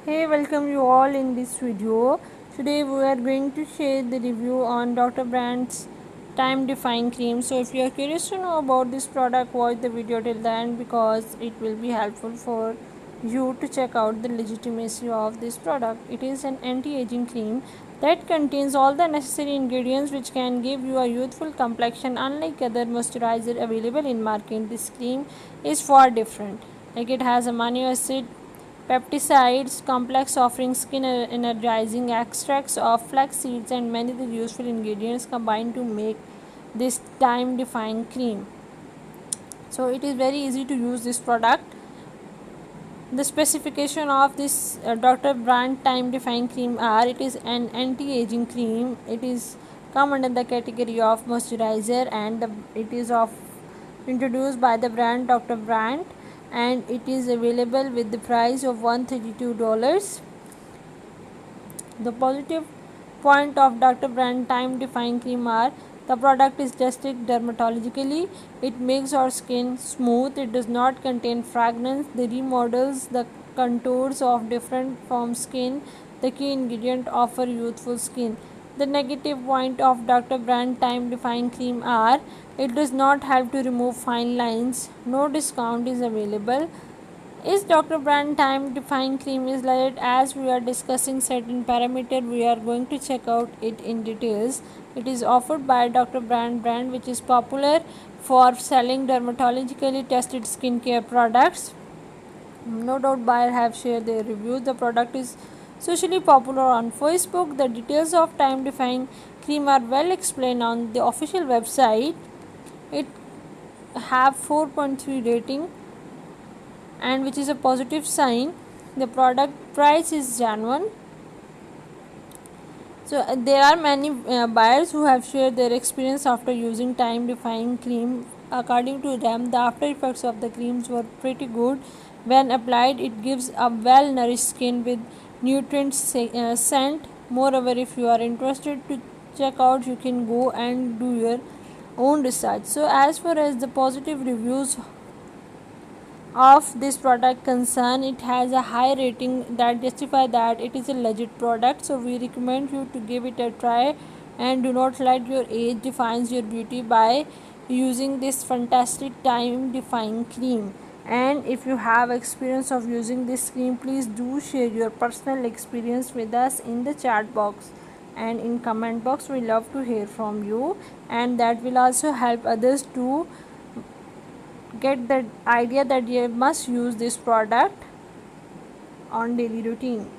Hey, welcome you all in this video. Today we are going to share the review on Dr. Brand's time defying cream. So if you are curious to know about this product, watch the video till the end because it will be helpful for you to check out the legitimacy of this product. It is an anti-aging cream that contains all the necessary ingredients which can give you a youthful complexion. Unlike other moisturizer available in market, this cream is far different. Like it has amino acid peptides complex offering skin energizing extracts of flax seeds and many other useful ingredients combined to make this time defying cream. So it is very easy to use this product. The specification of this Dr. Brand time defying cream are: it is an anti-aging cream, it is come under the category of moisturizer, and it is of introduced by the brand Dr. Brand, and it is available with the price of $132. The positive point of Dr. Brand time defying cream are: the product is tested dermatologically, it makes our skin smooth, it does not contain fragrance, it remodels the contours of different form skin, the key ingredient offer youthful skin. The negative point of Dr. Brand time defying cream are: it does not help to remove fine lines, no discount is available. Is Dr. Brand time defying cream is like as we are discussing certain parameter, we are going to check out it in details. It is offered by Dr. Brand which is popular for selling dermatologically tested skincare products. No doubt buyer have shared their reviews. The product is socially popular on Facebook. The details of time defying cream are well explained on the official website. It have 4.3 rating, and which is a positive sign. The product price is genuine. So there are many buyers who have shared their experience after using time defying cream. According to them, the after effects of the creams were pretty good. When applied, it gives a well nourished skin with nutrient scent. Moreover, if you are interested to check out, you can go and do your own research. So as far as the positive reviews of this product concern, it has a high rating that justify that it is a legit product. So we recommend you to give it a try, and do not let your age defines your beauty by using this fantastic time defying cream. And if you have experience of using this cream, please do share your personal experience with us in the chat box and in comment box. We love to hear from you, and that will also help others to get the idea that you must use this product on daily routine.